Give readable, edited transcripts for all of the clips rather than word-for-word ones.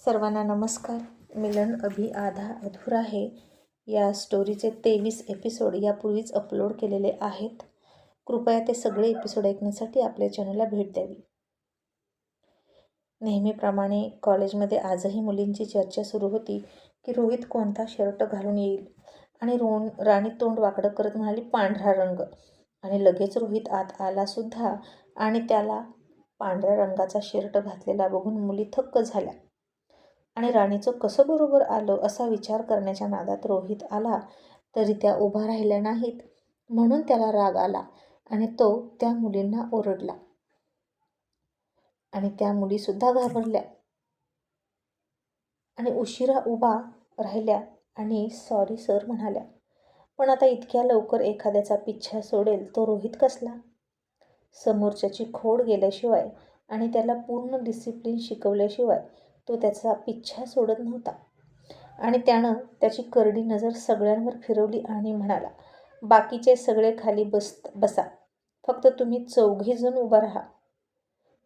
सर्वांना नमस्कार. मिलन अभी आधा अधूरा है या स्टोरीचे 23 एपिसोड यापूर्वीच अपलोड केलेले आहेत. कृपया ते सगळे एपिसोड ऐकण्यासाठी आपल्या चॅनलला भेट द्यावी. नेहमीप्रमाणे कॉलेजमध्ये आजही मुलींची चर्चा सुरू होती की रोहित कोणता शर्ट घालून येईल आणि राणी तोंड वाकडं करत म्हणाली, पांढरा रंग. आणि लगेच रोहित आत आला सुद्धा आणि त्याला पांढऱ्या रंगाचा शर्ट घातलेला बघून मुली थक्क झाल्या. आणि राणीचं कसं बरोबर आलं असा विचार करण्याच्या नादात रोहित आला तरी त्या उभा राहिल्या नाहीत, म्हणून त्याला राग आला आणि तो त्या मुलींना ओरडला. आणि त्या मुलीसुद्धा घाबरल्या आणि उशिरा उभा राहिल्या आणि सॉरी सर म्हणाल्या. पण आता इतक्या लवकर एखाद्याचा पिच्छा सोडेल तो रोहित कसला? समोरच्याची खोड गेल्याशिवाय आणि त्याला पूर्ण डिसिप्लिन शिकवल्याशिवाय तो त्याचा पिच्छा सोडत नव्हता. आणि त्यानं त्याची करडी नजर सगळ्यांवर फिरवली आणि म्हणाला, बाकीचे सगळे खाली बसा, फक्त तुम्ही 4घे जण उभा राहा.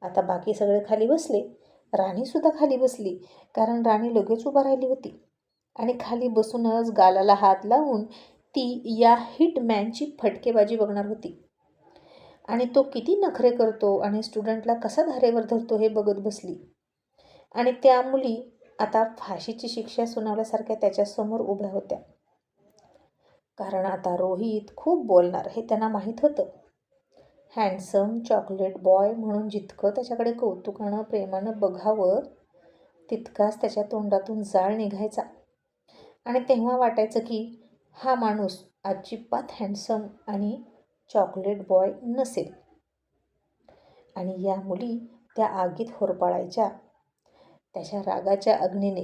आता बाकी सगळे खाली बसले. राणीसुद्धा खाली बसली, कारण राणी लगेच उभा राहिली होती आणि खाली बसूनच गालाला हात लावून ती या हिटमॅनची फटकेबाजी बघणार होती. आणि तो किती नखरे करतो आणि स्टुडंटला कसा धारेवर धरतो हे बघत बसली. आणि त्या मुली आता फाशीची शिक्षा सुनावल्यासारख्या त्याच्यासमोर उभ्या होत्या. कारण आता रोहित खूप बोलणार हे त्यांना माहीत होतं. हँडसम चॉकलेट बॉय म्हणून जितकं त्याच्याकडे कौतुकानं प्रेमानं बघावं तितकाच त्याच्या तोंडातून जाळ निघायचा. आणि तेव्हा वाटायचं की हा माणूस अजिबात हँडसम आणि चॉकलेट बॉय नसेल. आणि या मुली त्या आगीत होरपळायच्या त्याच्या रागाच्या अग्नीने.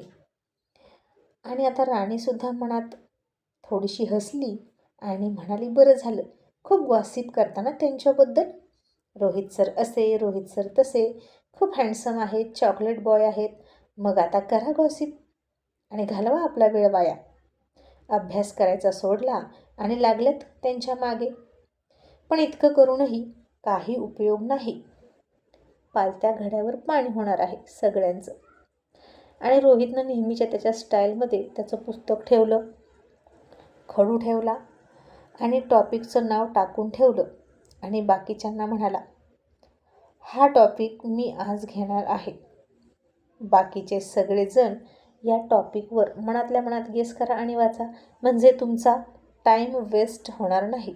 आणि आता राणीसुद्धा मनात थोडीशी हसली आणि म्हणाली, बरं झालं, खूप गॉसिप करताना त्यांच्याबद्दल. रोहित सर असे, रोहित सर तसे, खूप हँडसम आहेत, चॉकलेट बॉय आहेत. मग आता करा गॉसिप आणि घालवा आपला वेळ वाया. अभ्यास करायचा सोडला आणि लागलेत त्यांच्या मागे. पण इतकं करूनही काही उपयोग नाही. पालत्या घड्यावर पाणी होणार आहे सगळ्यांचं. आणि रोहितनं नेहमीच्या त्याच्या स्टाईलमध्ये त्याचं पुस्तक ठेवलं, खडू ठेवला आणि टॉपिकचं नाव टाकून ठेवलं आणि बाकीच्यांना म्हणाला, हा टॉपिक मी आज घेणार आहे. बाकीचे सगळेजण या टॉपिकवर मनातल्या मनात गेस करा आणि वाचा, म्हणजे तुमचा टाईम वेस्ट होणार नाही.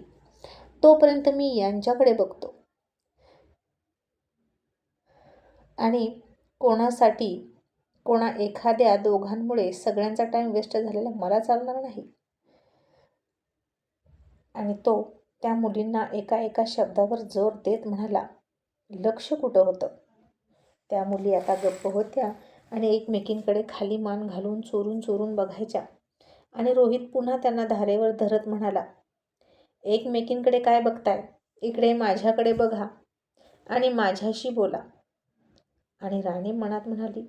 तोपर्यंत मी यांच्याकडे बघतो. आणि कोणा एखाद्या दोघांमुळे सगळ्यांचा टाईम वेस्ट झालेला मला चालणार नाही. आणि तो त्या मुलींना एका एका शब्दावर जोर देत म्हणाला. लक्ष कुठं होतं? त्या मुली आता गप्प होत्या आणि एकमेकींकडे खाली मान घालून चोरून चोरून बघायच्या. आणि रोहित पुन्हा त्यांना धारेवर धरत म्हणाला, एकमेकींकडे काय बघताय? इकडे माझ्याकडे बघा आणि माझ्याशी बोला. आणि राणी मनात म्हणाली,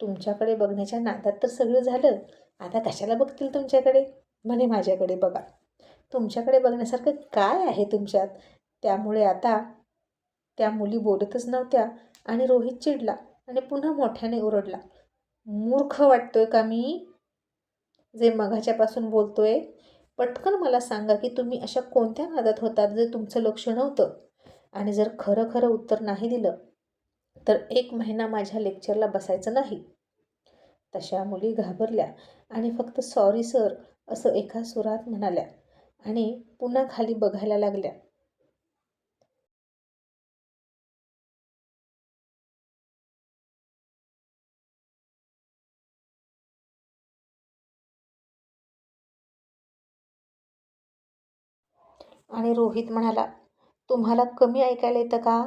तुमच्याकडे बघण्याच्या नादात तर सगळं झालं, आता कशाला बघतील तुमच्याकडे? म्हणे माझ्याकडे बघा. तुमच्याकडे बघण्यासारखं काय आहे तुमच्यात? त्यामुळे आता त्या मुली बोलतच नव्हत्या आणि रोहित चिडला आणि पुन्हा मोठ्याने ओरडला, मूर्ख वाटतोय का मी जे मघाच्यापासून बोलतोय? पटकन मला सांगा की तुम्ही अशा कोणत्या नादात होतात जे तुमचं लक्ष नव्हतं? आणि जर खरं खरं उत्तर नाही दिलं तर 1 महिना माझ्या लेक्चरला बसायचं नाही. तशा मुली घाबरल्या आणि फक्त सॉरी सर असं एका सुरात म्हणाल्या आणि पुन्हा खाली बघायला लागल्या. आणि रोहित म्हणाला, तुम्हाला कमी ऐकायला येतं का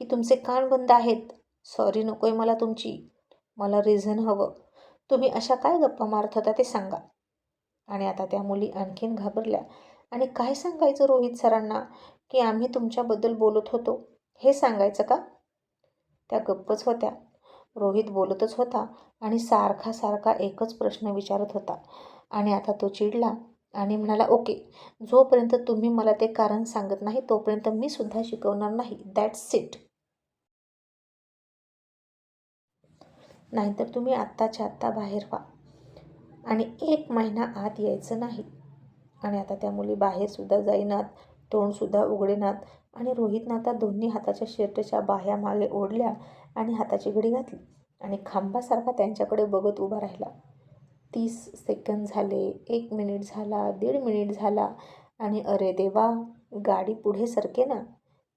की तुमचे कान बंद आहेत? सॉरी नकोय मला तुमची, मला रिझन हवं. तुम्ही अशा काय गप्पा मारत होता ते सांगा. आणि आता त्या मुली आणखीन घाबरल्या आणि काय सांगायचं रोहित सरांना की आम्ही तुमच्याबद्दल बोलत होतो हे सांगायचं का? त्या गप्पच होत्या. रोहित बोलतच होता आणि सारखा एकच प्रश्न विचारत होता. आणि आता तो चिडला आणि म्हणाला, ओके, जोपर्यंत तुम्ही मला ते कारण सांगत नाही तोपर्यंत मी सुद्धा शिकवणार नाही. That's it. नाहीतर तुम्ही आत्ताच्या आत्ता बाहेर व्हा आणि 1 महिना आत यायचं नाही. आणि आता त्या मुली बाहेरसुद्धा जाईनात, तोंडसुद्धा उघडेनात आणि रोहितनं आता दोन्ही हाताच्या शर्टच्या बाह्या मागे ओढल्या आणि हाताची घडी घातली आणि खांबासारखा त्यांच्याकडे बघत उभा राहिला. 30 सेकंद झाले, 1 मिनिट झाला, 1.5 मिनिट झाला आणि अरे देवा, गाडी पुढे सरकेना.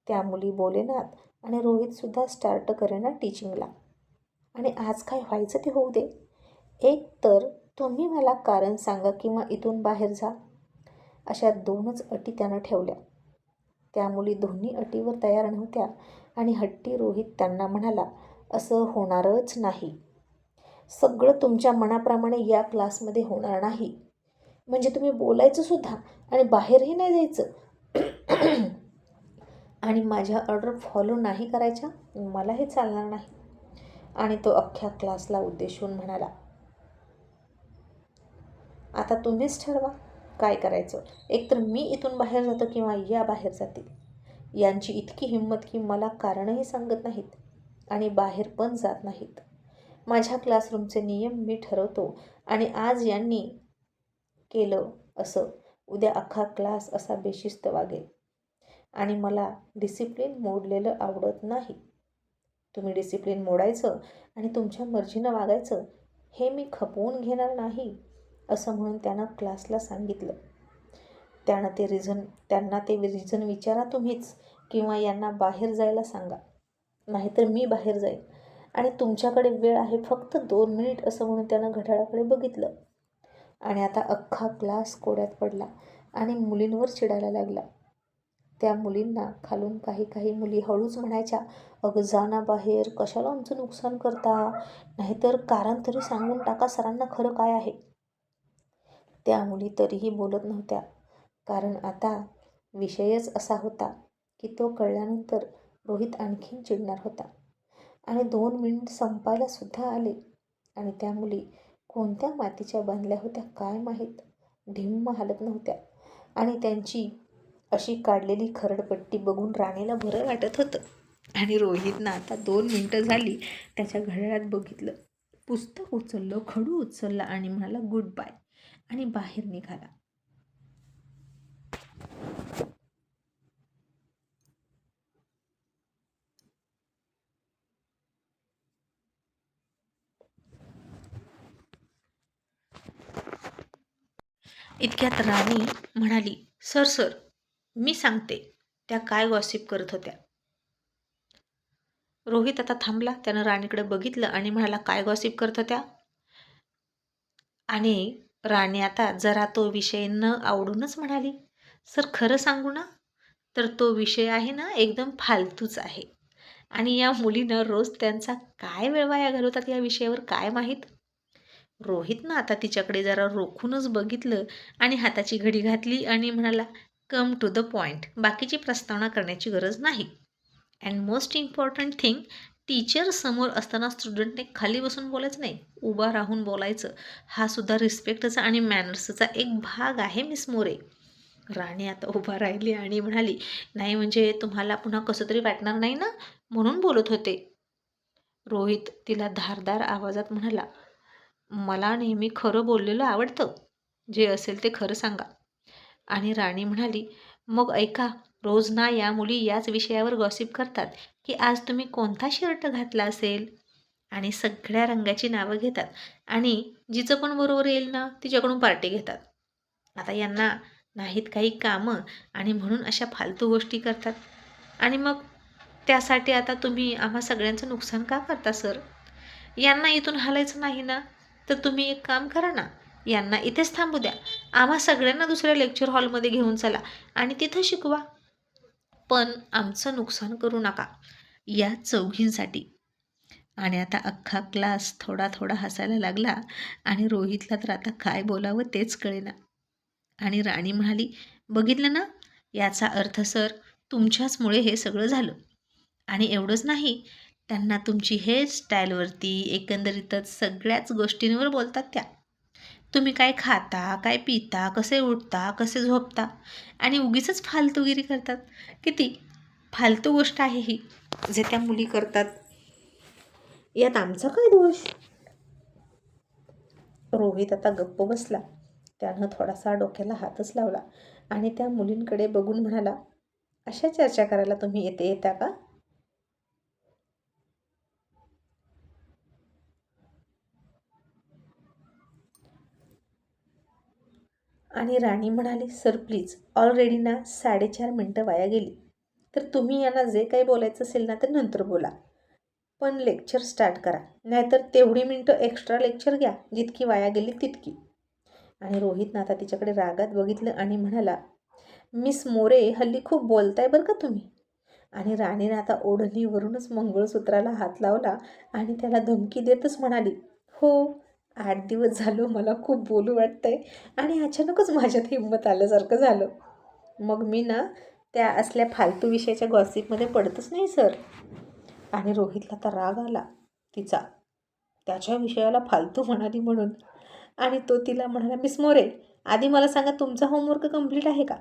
त्या मुली बोलेनात आणि रोहितसुद्धा स्टार्ट करेना टीचिंगला. आणि आज काय व्हायचं ते होऊ दे. एक तर तुम्ही मला कारण सांगा किंवा इथून बाहेर जा. अशा 2च अटी त्यानं ठेवल्या. त्या मुली दोन्ही अटीवर तयार नव्हत्या आणि हट्टी रोहित त्यांना म्हणाला, असं होणारच नाही. सगळं तुमच्या मनाप्रमाणे या क्लासमध्ये होणार नाही. म्हणजे तुम्ही बोलायचं सुद्धा आणि बाहेरही नाही जायचं आणि माझ्या ऑर्डर फॉलो नाही करायच्या, मला हे चालणार नाही. आणि तो अख्ख्या क्लासला उद्देशून म्हणाला, आता तुम्हीच ठरवा काय करायचं. एकतर मी इथून बाहेर जातो किंवा या बाहेर जातील. यांची इतकी हिंमत की मला कारणही सांगत नाहीत आणि बाहेर पण जात नाहीत. माझ्या क्लासरूमचे नियम मी ठरवतो आणि आज यांनी केलं असं, उद्या अख्खा क्लास असा बेशिस्त वागेल आणि मला डिसिप्लिन मोडलेलं आवडत नाही. तुम्ही डिसिप्लिन मोडायचं आणि तुमच्या मर्जीनं वागायचं हे मी खपवून घेणार नाही, असं म्हणून त्यानं क्लासला सांगितलं. त्यांना ते रिझन विचारा तुम्हीच किंवा यांना बाहेर जायला सांगा, नाहीतर मी बाहेर जाईल आणि तुमच्याकडे वेळ आहे फक्त 2 मिनिट, असं म्हणून त्यानं घड्याळाकडे बघितलं. आणि आता अख्खा क्लास कोड्यात पडला आणि मुलींवर चिडायला लागला. त्या मुलींना खालून काही मुली हळूच म्हणायच्या, अगं जा ना बाहेर, कशाला आमचं नुकसान करता, नाहीतर कारण तरी सांगून टाका सरांना खरं काय आहे. त्या मुली तरीही बोलत नव्हत्या, कारण आता विषयच असा होता की तो कळल्यानंतर रोहित आणखीन चिडणार होता. आणि 2 मिनिट संपायला सुद्धा आले आणि त्या मुली कोणत्या मातीच्या बांधल्या होत्या काय माहीत, ढिम्म हालत नव्हत्या आणि त्यांची अशी काढलेली खरडपट्टी बघून राणीला बरं वाटत होतं. आणि रोहितनं आता 2 मिनिटं झाली त्याच्या घड्याळात बघितलं, पुस्तक उचललं, खडू उचलला आणि म्हणाला गुड बाय आणि बाहेर निघाला. इतक्यात राणी म्हणाली, सर मी सांगते त्या काय गॉसिप करत होत्या. रोहित आता थांबला. त्यानं राणीकडे बघितलं आणि म्हणाला, काय गॉसिप करत होत्या. आणि राणी आता जरा तो विषय न आवडूनच म्हणाली, सर खरं सांगू ना तर तो विषय आहे ना एकदम फालतूच आहे आणि या मुलीनं रोज त्यांचा काय वेळ वाया घालवतात या विषयावर काय माहीत. रोहितनं आता तिच्याकडे जरा रोखूनच बघितलं आणि हाताची घडी घातली आणि म्हणाला, कम टू द पॉईंट, बाकीची प्रस्तावना करण्याची गरज नाही. And most important thing, teacher समोर असताना स्टुडंटने खाली बसून बोलायचं नाही, उभा राहून बोलायचं. हा सुद्धा रिस्पेक्टचा आणि मॅनर्सचा एक भाग आहे मिस मोरे. राणी आता उभा राहिली आणि म्हणाली, नाही म्हणजे तुम्हाला पुन्हा कसं तरी वाटणार नाही ना, म्हणून बोलत होते. रोहित तिला धारदार आवाजात म्हणाला, मला नेहमी खरं बोललेलं आवडतं, जे असेल ते खरं सांगा. आणि राणी म्हणाली, मग ऐका, रोज ना या मुली याच विषयावर गॉसिप करतात की आज तुम्ही कोणता शर्ट घातला असेल आणि सगळ्या रंगाची नावं घेतात आणि जिचं पण बरोबर येईल ना तिच्याकडून पार्टी घेतात. आता यांना नाहीत काही कामं आणि म्हणून अशा फालतू गोष्टी करतात आणि मग त्यासाठी आता तुम्ही आम्हा सगळ्यांचं नुकसान का करता सर. यांना इथून हालायचं नाही ना तर तुम्ही एक काम करा ना, यांना इथेच थांबू द्या, आम्हा सगळ्यांना दुसऱ्या लेक्चर हॉलमध्ये घेऊन चला आणि तिथं शिकवा, पण आमचं नुकसान करू नका या चौघींसाठी. आणि आता अख्खा क्लास थोडा हसायला लागला आणि रोहितला तर आता काय बोलावं तेच कळेना. आणि राणी म्हणाली, बघितलं ना, याचा अर्थ सर तुमच्याचमुळे हे सगळं झालं. आणि एवढंच नाही, त्यांना तुमची हेअरस्टाईलवरती एकंदरीतच सगळ्याच गोष्टींवर बोलतात त्या. तुम्ही काय खाता, काय पिता, कसे उठता, कसे झोपता आणि उगीचच फालतूगिरी करतात. किती फालतू गोष्ट आहे ही जे त्या मुली करतात. यात आमचा काय दोष? रोहित आता गप्प बसला. त्यानं थोडासा डोक्याला हातच लावला आणि त्या मुलींकडे बघून म्हणाला, अशा चर्चा करायला तुम्ही येता का? आणि राणी म्हणाली, सर प्लीज, ऑलरेडी ना 4.5 मिनटं वाया गेली. तर तुम्ही यांना जे काही बोलायचं असेल ना ते नंतर बोला, पण लेक्चर स्टार्ट करा. नाहीतर तेवढी मिनटं एक्स्ट्रा लेक्चर घ्या, जितकी वाया गेली तितकी. आणि रोहितनं आता तिच्याकडे रागात बघितलं आणि म्हणाला, मिस मोरे, हल्ली खूप बोलताय बरं का तुम्ही. आणि राणीने आता ओढणीवरूनच मंगळसूत्राला हात लावला आणि त्याला धमकी देतच म्हणाली, हो, 8 दिवस झालं मला खूप बोलू वाटतंय आणि अचानकच माझ्यात हिंमत आल्यासारखं झालं. मग मी ना त्या असल्या फालतू विषयाच्या गॉसिपमध्ये पडतच नाही सर. आणि रोहितला आता राग आला तिचा, त्याच्या विषयाला फालतू म्हणाली म्हणून. आणि तो तिला म्हणाला, मिस मोरे, आधी मला सांगा तुमचा होमवर्क कंप्लीट आहे का?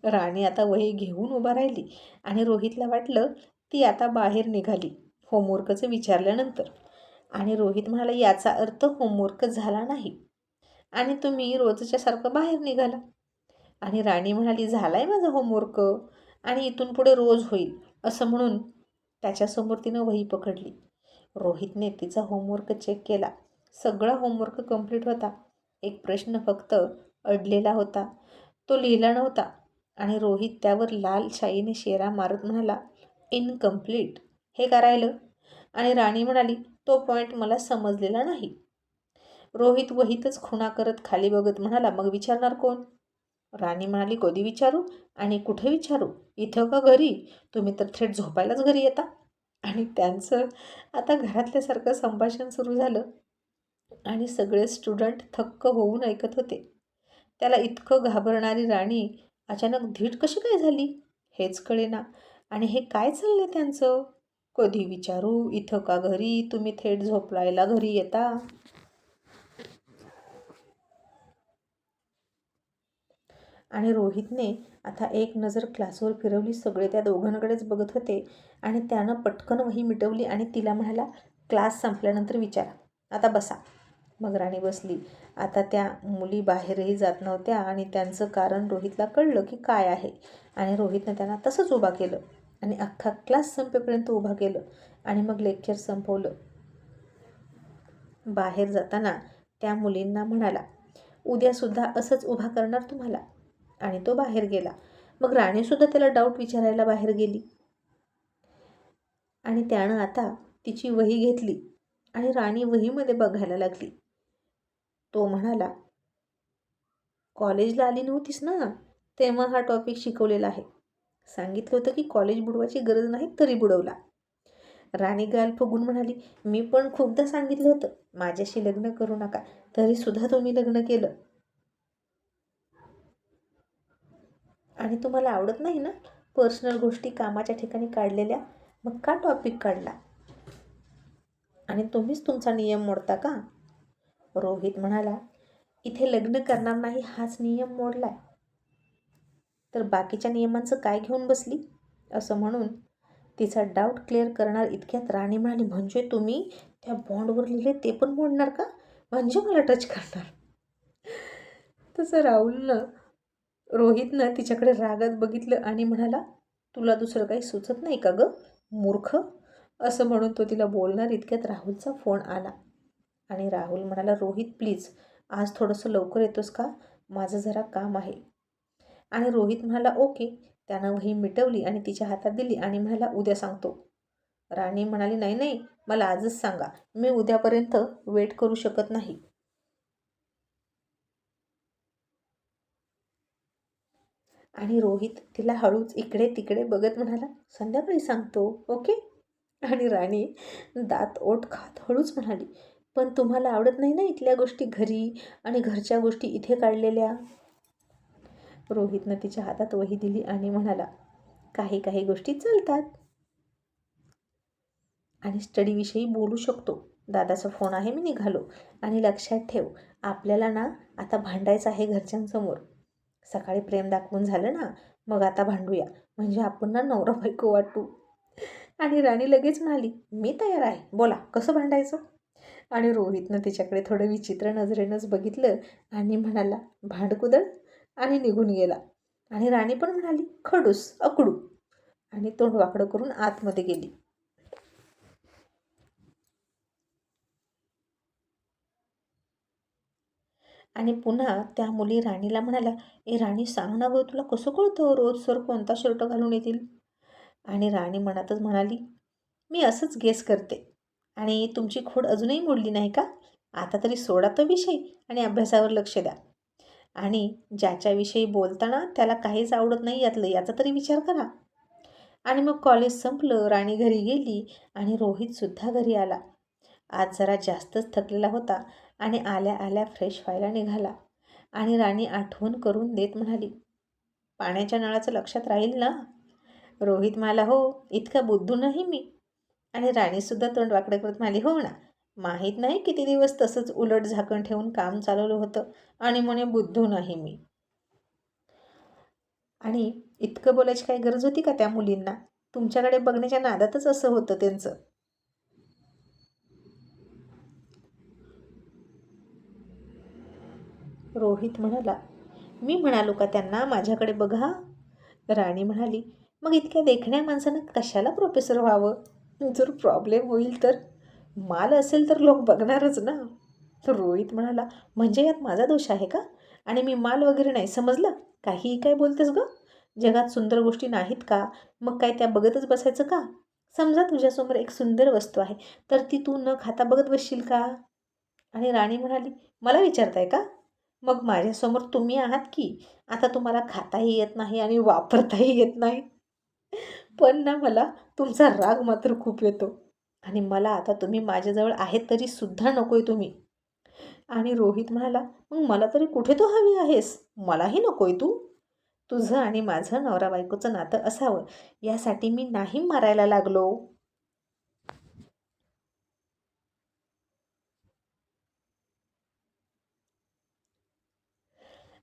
राणी आता वही घेऊन उभा राहिली आणि रोहितला वाटलं ती आता बाहेर निघाली होमवर्कचं विचारल्यानंतर. आणि रोहित म्हणाला, याचा अर्थ होमवर्क झाला नाही आणि तुम्ही रोजच्यासारखं बाहेर निघाला. आणि राणी म्हणाली, झालाय माझा होमवर्क आणि इथून पुढे रोज होईल, असं म्हणून त्याच्यासमोर तिनं वही पकडली. रोहितने तिचा होमवर्क चेक केला. सगळा होमवर्क कंप्लीट होता. एक प्रश्न फक्त अडलेला होता, तो लिहिला नव्हता. आणि रोहित त्यावर लाल शाईने शेरा मारत म्हणाला, इनकम्प्लीट. हे का राहिलं? आणि राणी म्हणाली, तो पॉईंट मला समजलेला नाही. रोहित वहीतच खुणा करत खाली बघत म्हणाला, मग विचारणार कोण? राणी म्हणाली, कधी विचारू आणि कुठे विचारू? इथं का घरी? तुम्ही तर थेट झोपायलाच घरी येता. आणि त्यांचं आता घरातल्यासारखं संभाषण सुरू झालं आणि सगळे स्टुडंट थक्क होऊन ऐकत होते. त्याला इतकं घाबरणारी राणी अचानक धीट कशी काय झाली हेच कळेना. आणि हे काय चाललंय त्यांचं? कधी विचारू, इथं का घरी, तुम्ही थेट झोपलायला घरी येता. आणि रोहितने आता एक नजर क्लासवर फिरवली. सगळे त्या दोघांकडेच बघत होते आणि त्यानं पटकन वही मिटवली आणि तिला म्हणाला, क्लास संपल्यानंतर विचारा, आता बसा. मग राणी बसली. आता त्या मुली बाहेरही जात नव्हत्या आणि त्यांचं कारण रोहितला कळलं की काय आहे. आणि रोहितनं त्यांना तसंच उभा केलं आणि अख्खा क्लास संपेपर्यंत उभा केलं आणि मग लेक्चर संपवलं. बाहेर जाताना त्या मुलींना म्हणाला, उद्यासुद्धा असंच उभा करणार तुम्हाला. आणि तो बाहेर गेला. मग राणीसुद्धा त्याला डाऊट विचारायला बाहेर गेली. आणि त्यानं आता तिची वही घेतली आणि राणी वहीमध्ये बघायला लागली. तो म्हणाला, कॉलेजला आली नव्हतीस ना, तेव्हा हा टॉपिक शिकवलेला आहे. सांगितलं होतं की कॉलेज बुडवायची गरज नाही, तरी बुडवला. राणी गाल फुगून म्हणाली, मी पण खूपदा सांगितलं होतं माझ्याशी लग्न करू नका, तरीसुद्धा तुम्ही लग्न केलं. आणि तुम्हाला आवडत नाही ना पर्सनल गोष्टी कामाच्या ठिकाणी काढलेल्या, मग का टॉपिक काढला? आणि तुम्हीच तुमचा नियम मोडता का? रोहित म्हणाला, इथे लग्न करणार नाही हाच नियम मोडलाय, तर बाकीच्या नियमांचं काय घेऊन बसली? असं म्हणून तिचा डाऊट क्लिअर करणार इतक्यात राणी म्हणाली, म्हणजे तुम्ही त्या बॉन्डवर लिहिले ते पण मोडणार का? म्हणजे मला टच करणार? तसं रोहितनं तिच्याकडे रागात बघितलं आणि म्हणाला, तुला दुसरं काही सुचत नाही का गं मूर्ख? असं म्हणून तो तिला बोलणार इतक्यात राहुलचा फोन आला. आणि राहुल म्हणाला, रोहित प्लीज आज थोडंसं लवकर येतोस का? माझं जरा काम आहे. आणि रोहित म्हणाला, ओके. त्यानं वही मिटवली आणि तिच्या हातात दिली आणि म्हणाला, उद्या सांगतो. राणी म्हणाली, नाही नाही, मला आजच सांगा, मी उद्यापर्यंत वेट करू शकत नाही. आणि रोहित तिला हळूच इकडे तिकडे बघत म्हणाला, संध्याकाळी सांगतो, ओके. आणि राणी दात ओठ खात हळूच म्हणाली, पण तुम्हाला आवडत नाही ना इथल्या गोष्टी घरी आणि घरच्या गोष्टी इथे काढलेल्या? रोहितनं तिच्या हातात वही दिली आणि म्हणाला, काही काही गोष्टी चालतात आणि स्टडीविषयी बोलू शकतो. दादाचा फोन आहे, मी निघालो. आणि लक्षात ठेव, आपल्याला ना आता भांडायचं आहे घरच्यांसमोर. सकाळी प्रेम दाखवून झालं ना, मग आता भांडूया, म्हणजे आपण ना नवरा बायको वाटू. आणि राणी लगेच म्हणाली, मी तयार आहे, बोला कसं भांडायचं. आणि रोहितनं तिच्याकडे थोडं विचित्र नजरेनंच बघितलं आणि म्हणाला, भांडकुदळ, आणि निघून गेला. आणि राणी पण म्हणाली, खडूस अकडू, आणि तोंड वाकडं करून आतमध्ये गेली. आणि पुन्हा त्या मुली राणीला म्हणाल्या, ए राणी सांग ना गं, तुला कसं कळतं रोज सर कोणता शर्ट घालून येतील. आणि राणी मनातच म्हणाली, मी असंच गेस करते. आणि तुमची खोड अजूनही मोडली नाही का? आता तरी सोडा तो विषय आणि अभ्यासावर लक्ष द्या. आणि ज्याच्याविषयी बोलताना त्याला काहीच आवडत नाही यातलं, याचा तरी विचार करा. आणि मग कॉलेज संपलं, राणी घरी गेली आणि रोहितसुद्धा घरी आला. आज जरा जास्तच थकलेला होता आणि आल्या आल्या फ्रेश व्हायला निघाला. आणि राणी आठवण करून देत म्हणाली, पाण्याच्या नळाचं लक्षात राहील ना? रोहित म्हणाला, हो, इतका बुद्धू नाही मी. आणि राणीसुद्धा तोंड वाकडं करत म्हणाली, हो ना, माहीत नाही किती दिवस तसंच उलट झाकण ठेवून काम चालवलं होतं आणि म्हणे बुद्धू नाही मी. आणि इतकं बोलायची काही गरज होती का त्या मुलींना? तुमच्याकडे बघण्याच्या नादातच असं होतं त्यांचं. रोहित म्हणाला, मी म्हणालो का त्यांना माझ्याकडे बघा? राणी म्हणाली, मग इतक्या देखण्या माणसानं कशाला प्रोफेसर व्हावं? जर प्रॉब्लेम होईल तर? माल असेल तर लोक बघणारच ना. तर रोहित म्हणाला, म्हणजे यात माझा दोष आहे का? आणि मी माल वगैरे नाही, समजलं? काहीही काय बोलतेस गं? जगात सुंदर गोष्टी नाहीत का? मग काय त्या बघतच बसायचं का? समजा तुझ्यासमोर एक सुंदर वस्तू आहे, तर ती तू न खाता बघत बसशील का? आणि राणी म्हणाली, मला विचारताय का? मग माझ्यासमोर तुम्ही आहात की. आता तुम्हाला खाताही येत नाही आणि वापरताही येत नाही. पण ना मला तुमचा राग मात्र खूप येतो. आणि मला आता तुम्ही माझ्याजवळ आहेत तरी सुद्धा नकोय तुम्ही. आणि रोहित म्हणाला, मग मला तरी कुठे तू हवी आहेस? मलाही नकोय तू. तुझं आणि माझं नवरा बायकोचं नातं असावं यासाठी मी नाही मारायला लागलो.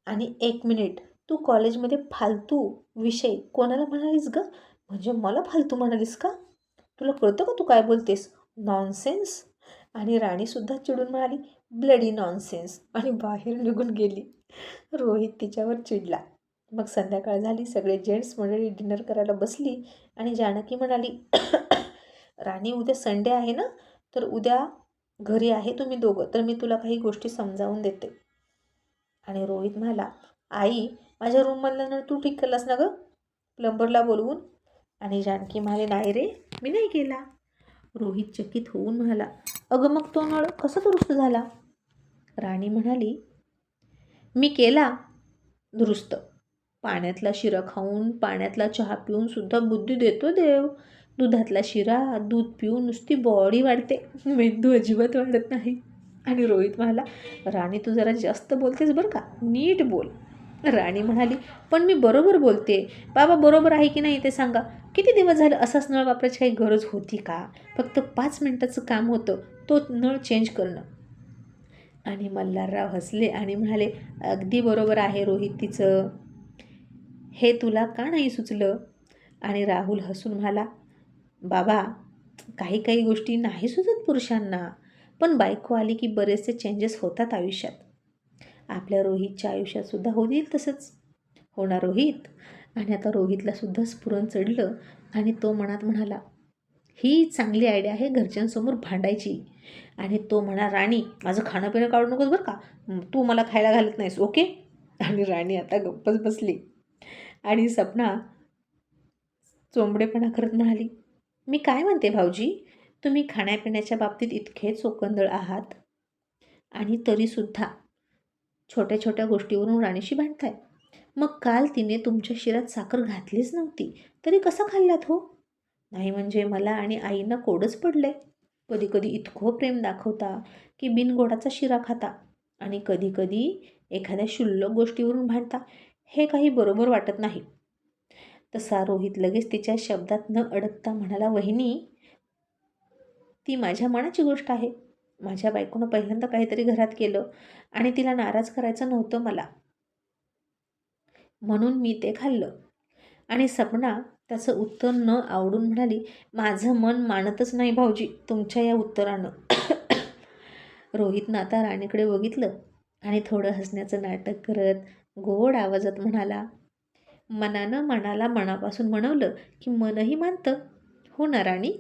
आणि एक मिनिट, तू कॉलेजमध्ये फालतू विषय कोणाला म्हणालीस गं? म्हणजे मला फालतू म्हणालीस का? तुला कळतं का तू काय बोलतेस? नॉनसेन्स. आणि राणीसुद्धा चिडून म्हणाली, ब्लडी नॉनसेन्स, आणि बाहेर निघून गेली. रोहित तिच्यावर चिडला. मग संध्याकाळ झाली, सगळे जेंट्स मंडळी डिनर करायला बसली आणि जानकी म्हणाली, राणी उद्या संडे आहे ना, तर उद्या घरी आहे तुम्ही दोघं, तर मी तुला काही गोष्टी समजावून देते. आणि रोहित म्हणाला, आई, माझ्या रूममधला नळ तू ठीक केलास ना गं, प्लंबरला बोलवून? आणि जानकी म्हणाले, नाही रे, मी नाही केला. रोहित चकित होऊन म्हणाला, अगं मग तो नळ कसा दुरुस्त झाला? राणी म्हणाली, मी केला दुरुस्त. पाण्यातला शिरा खाऊन, पाण्यातला चहा पिऊन सुद्धा बुद्धी देतो देव. दुधातला शिरा, दूध पिऊन नुसती बॉडी वाढते, मेंदू अजिबात वाढत नाही. आणि रोहित म्हणाला, राणी तू जरा जास्त बोलतेस बरं का, नीट बोल. राणी म्हणाली, पण मी बरोबर बोलते. बाबा बरोबर आहे की नाही ते सांगा. किती दिवस झालं असाच नळ वापरायची काही गरज होती का? फक्त 5 मिनिटाचं काम होतं, तो नळ चेंज करणं. आणि मल्हारराव हसले आणि म्हणाले, अगदी बरोबर आहे रोहित तिचं. हे तुला का नाही सुचलं? आणि राहुल हसून म्हणाला, बाबा, काही काही गोष्टी नाही सुचत पुरुषांना, पण बायको आली की बरेचसे चेंजेस होतात आयुष्यात. आपल्या रोहितच्या आयुष्यात सुद्धा होईल तसंच. हो ना रोहित? आणि आता रोहितला सुद्धा स्फुरण चढलं आणि तो मनात म्हणाला, ही चांगली आयडिया आहे घरच्यांसमोर भांडायची. आणि तो म्हणा, राणी माझं खाणं पिणं काढू नकोस बरं का, तू मला खायला घालत नाहीस, ओके? आणि राणी आता गप्पच बसली. आणि सपना चोंबडेपणा करत म्हणाली, मी काय म्हणते भाऊजी, तुम्ही खाण्यापिण्याच्या बाबतीत इतके चोखंदळ आहात आणि तरीसुद्धा छोट्या छोट्या गोष्टीवरून राणीशी भांडताय. मग काल तिने तुमच्या शिरात साखर घातलीच नव्हती तरी कसा खाल्लात हो? नाही म्हणजे मला आणि आईनं कोडच पडलंय. कधी कधी इतकं प्रेम दाखवता की बिनगोडाचा शिरा खाता आणि कधी कधी एखाद्या क्षुल्लक गोष्टीवरून भांडता. हे काही बरोबर वाटत नाही. तसा रोहित लगेच तिच्या शब्दात न अडकता म्हणाला, वहिनी, ती माझ्या मनाची गोष्ट आहे. माझ्या बायकोनं पहिल्यांदा काहीतरी घरात केलं आणि तिला नाराज करायचं नव्हतं मला, म्हणून मी ते खाल्लं. आणि सपना, त्याचं उत्तर न आवडून म्हणाली, माझं मन मानतच नाही भाऊजी तुमच्या या उत्तरानं. रोहितनं आता राणीकडे बघितलं आणि थोडं हसण्याचं नाटक करत गोड आवाजात म्हणाला, मनानं मनाला मनापासून म्हणवलं की मनही मानतं, हो ना राणी?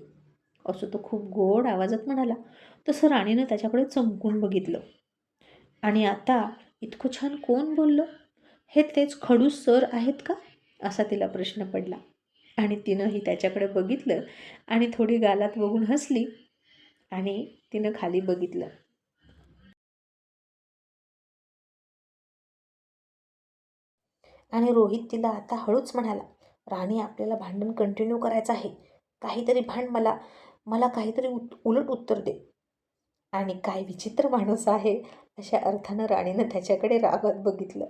असं तो खूप गोड आवाजात म्हणाला. तसं राणीनं त्याच्याकडे चमकून बघितलं. आणि आता इतकं छान कोण बोललं? हे तेच खडूस सर आहेत का? असा तिला प्रश्न पडला. आणि तिनंही त्याच्याकडे बघितलं आणि थोडी गालात बघून हसली आणि तिनं खाली बघितलं. आणि रोहित तिला आता हळूच म्हणाला, राणी आपल्याला भांडण कंटिन्यू करायचं आहे. काहीतरी भांड, मला मला काहीतरी उलट उत्तर दे. आणि काय विचित्र माणूस आहे, अशा अर्थानं राणीनं त्याच्याकडे रागात बघितलं.